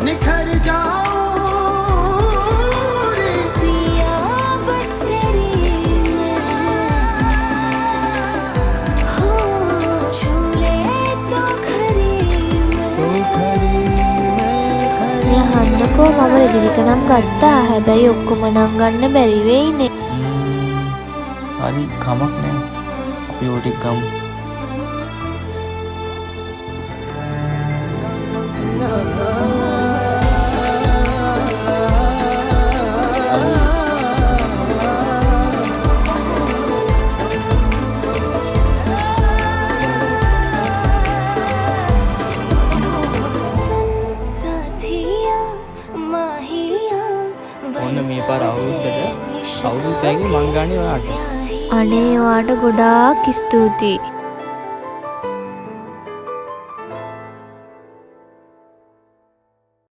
निखर जाऊं रे पिया बस तेरी हो छूले तो खरी යහන්නකෝ මම රෙදිරික නම් ගත්තා. හැබැයි ඔක්කොම නම් ගන්න බැරි වෙයිනේ. හරි කමක් නෑ. අපි ඔය ටික ගමු. ඔන්න මේ පාර අවුරුද්දට අවුරුද්දගේ මං ගානේ ඔයාට. අනේ ඔයාට ගොඩාක් ස්තුතියි.